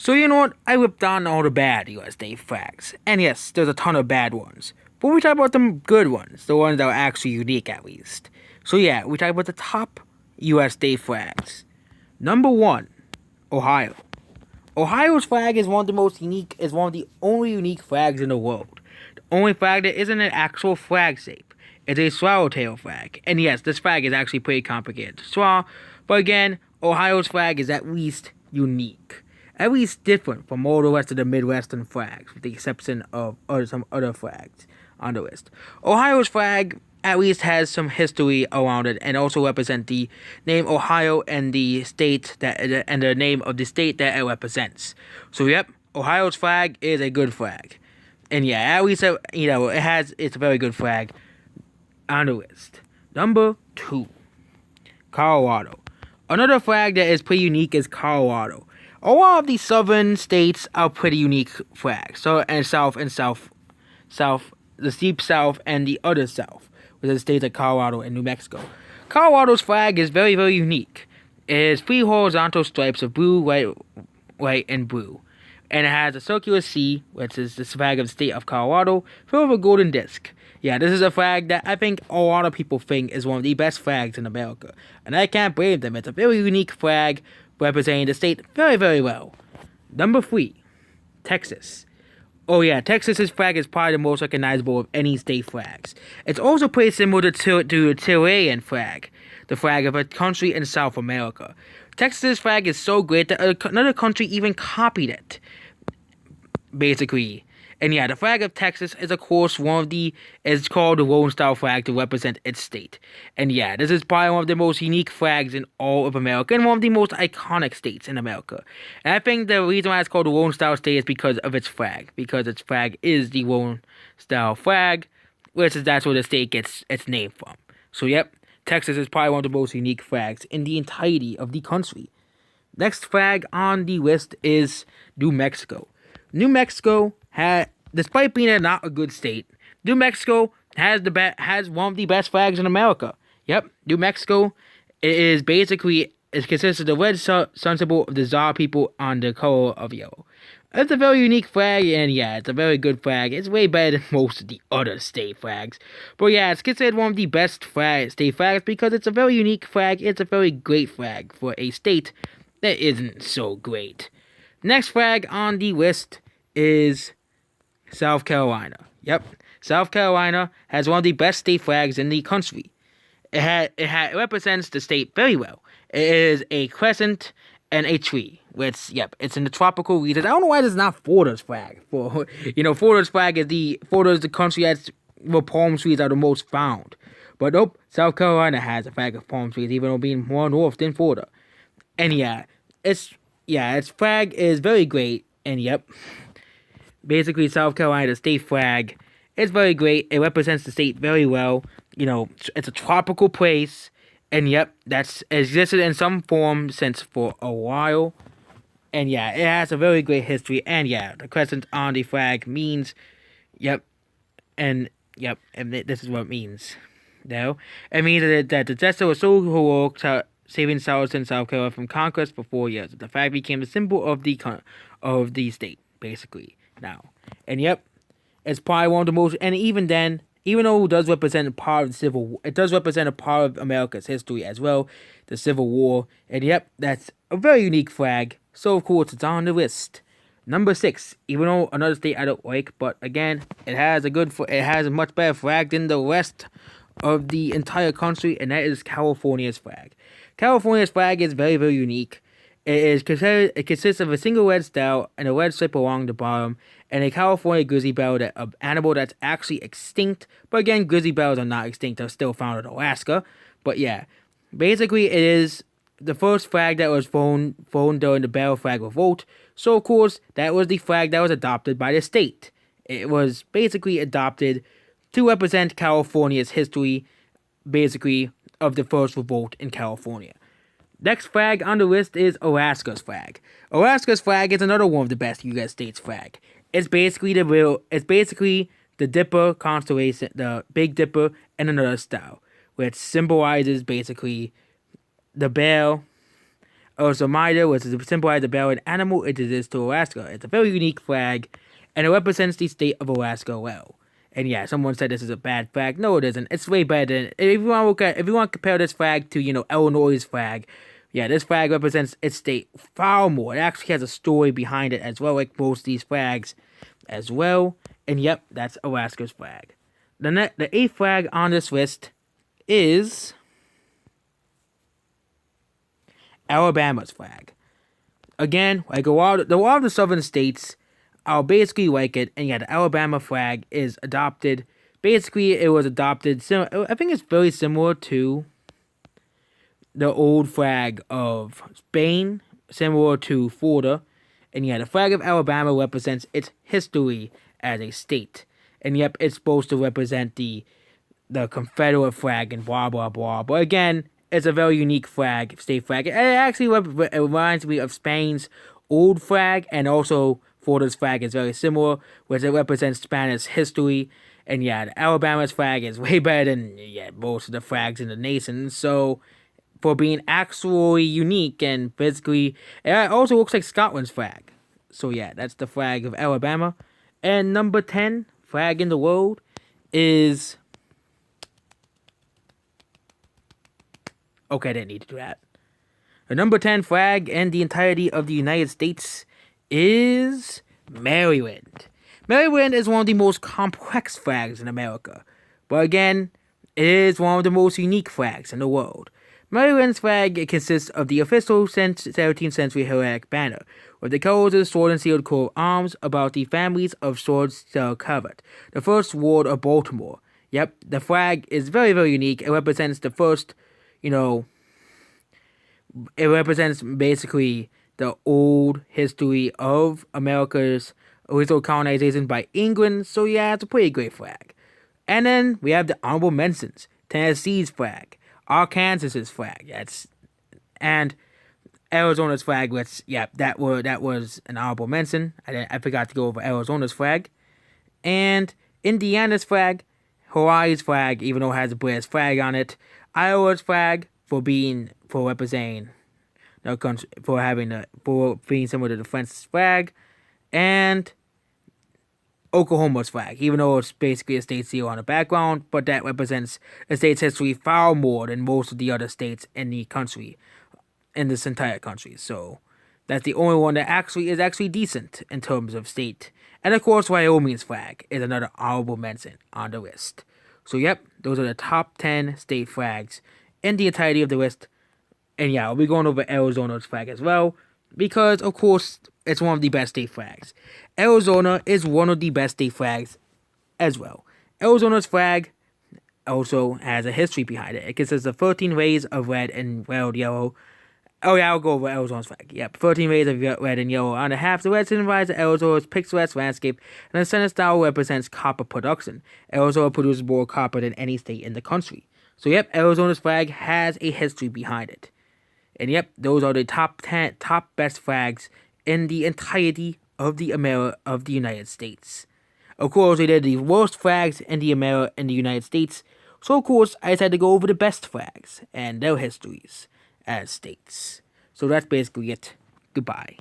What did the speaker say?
So you know what? I whipped down all the bad US state flags. And yes, there's a ton of bad ones. But we talk about the good ones, the ones that are actually unique at least. So yeah, we talk about the top US state flags. Number 1, Ohio. Ohio's flag is one of the most unique, is one of the only unique flags in the world. The only flag that isn't an actual flag shape. It's a swallowtail flag. And yes, this flag is actually pretty complicated to swallow. But again, Ohio's flag is at least unique. At least different from all the rest of the Midwestern flags, with the exception of some other flags on the list. Ohio's flag at least has some history around it, and also represent the name Ohio and the state that and the name of the state that it represents. So yep, Ohio's flag is a good flag, and yeah, at least it's a very good flag on the list. Number 2, Colorado. Another flag that is pretty unique is Colorado. A lot of the southern states are pretty unique flags. So and south, the deep south and the other south, with the states of Colorado and New Mexico. Colorado's flag is very, very unique. It has 3 horizontal stripes of blue, white, and blue. And it has a circular C, which is the flag of the state of Colorado, filled with a golden disc. Yeah, this is a flag that I think a lot of people think is one of the best flags in America. And I can't blame them. It's a very unique flag representing the state very, very well. Number 3, Texas. Oh yeah, Texas's flag is probably the most recognizable of any state flags. It's also pretty similar to the Chilean flag, the flag of a country in South America. Texas's flag is so great that another country even copied it, basically. And yeah, the flag of Texas is of course is called the Lone Star flag to represent its state. And yeah, this is probably one of the most unique flags in all of America and one of the most iconic states in America. And I think the reason why it's called the Lone Star State is because of its flag. Because its flag is the Lone Star flag, that's where the state gets its name from. So yep, Texas is probably one of the most unique flags in the entirety of the country. Next flag on the list is New Mexico. New Mexico despite being not a good state, New Mexico has one of the best flags in America. Yep, New Mexico it consists of the red sun symbol of the Tsar people on the color of yellow. It's a very unique flag, and yeah, it's a very good flag. It's way better than most of the other state flags. But yeah, it's considered one of the best state flags because it's a very unique flag. It's a very great flag for a state that isn't so great. Next flag on the list is South Carolina. Yep, South Carolina has one of the best state flags in the country. It represents the state very well. It is a crescent and a tree. It's in the tropical regions. I don't know why this is not Florida's flag. Florida's flag is Florida's the country where palm trees are the most found. But nope, South Carolina has a flag of palm trees, even though being more north than Florida. And its flag is very great. And yep, basically South Carolina's state flag is very great. It represents the state very well. It's a tropical place. And yep, that's existed in some form since for a while. And yeah, it has a very great history. And yeah, the crescent on the flag means, and this is what it means. Though it means that the gesture was so heroic, saving South and South Carolina from conquest for 4 years. The flag became the symbol of the state, basically. Now, and yep, it's probably one of the most. And even then, even though it does represent a part of the Civil War, it does represent a part of America's history as well, the Civil War. And yep, that's a very unique flag. So of course, it's on the list. Number 6, even though another state I don't like, but again, it has a much better flag than the rest of the entire country, and that is California's flag. California's flag is very, very unique. It consists of a single red star and a red strip along the bottom, and a California grizzly bear, an animal that's actually extinct. But again, grizzly bears are not extinct; they're still found in Alaska. But yeah, basically, it is the first flag that was flown during the Bear Flag Revolt. So of course, that was the flag that was adopted by the state. It was basically adopted to represent California's history, basically, of the first revolt in California. Next flag on the list is Alaska's flag. Alaska's flag is another one of the best U.S. states flag. It's basically the Dipper constellation, the Big Dipper, and another star, which symbolizes basically the bear Also, Mida, which is symbolized the bell and animal it is to Alaska. It's a very unique flag, and it represents the state of Alaska well. And yeah, someone said this is a bad flag. No, it isn't. It's way better than if you want to look at if you want to compare this flag to Illinois' flag. Yeah, this flag represents its state far more. It actually has a story behind it as well, like most of these flags as well. And yep, that's Alaska's flag. The eighth flag on this list is Alabama's flag. Again, like a lot of the southern states are basically like it, and yeah, the Alabama flag is adopted. Basically, it was adopted. I think it's very similar to the old flag of Spain, similar to Florida. And yeah, the flag of Alabama represents its history as a state. And yep, it's supposed to represent the Confederate flag and blah blah blah. But again, it's a very unique flag, state flag. It actually reminds me of Spain's old flag, and also Florida's flag is very similar, which it represents Spanish history. And yeah, the Alabama's flag is way better than most of the flags in the nation. So for being actually unique and physically, it also looks like Scotland's flag. So yeah, that's the flag of Alabama. And number 10 flag in the world is... Okay, I didn't need to do that. The number 10 flag in the entirety of the United States is Maryland. Maryland is one of the most complex flags in America. But again, it is one of the most unique flags in the world. Maryland's flag consists of the official 17th century heraldic banner, with the colors of the sword and shield coat arms about the families of swords still covered. The first ward of Baltimore. Yep, the flag is very, very unique. It represents the first, it represents basically the old history of America's original colonization by England. So yeah, it's a pretty great flag. And then we have the honorable mentions. Tennessee's flag. Arkansas's flag. And Arizona's flag, which that was an honorable mention. I forgot to go over Arizona's flag. And Indiana's flag, Hawaii's flag, even though it has a British flag on it, Iowa's flag for representing the country, for being similar to the French flag, and Oklahoma's flag, even though it's basically a state seal on the background, but that represents the state's history far more than most of the other states in the country, in this entire country. So that's the only one that is actually decent in terms of state. And of course, Wyoming's flag is another honorable mention on the list. So yep, those are the top 10 state flags in the entirety of the list. And yeah, I'll be going over Arizona's flag as well, because of course it's one of the best state flags. Arizona is one of the best state flags as well. Arizona's flag also has a history behind it. It consists of 13 rays of red and yellow. Oh yeah, I'll go over Arizona's flag. Yep, 13 rays of red and yellow on the half. The red symbolizes Arizona's picturesque landscape, and the center style represents copper production. Arizona produces more copper than any state in the country. So yep, Arizona's flag has a history behind it. And yep, those are the top best flags in the entirety of the United States. Of course, we did the worst flags in the United States. So of course, I decided to go over the best flags and their histories as states. So that's basically it. Goodbye.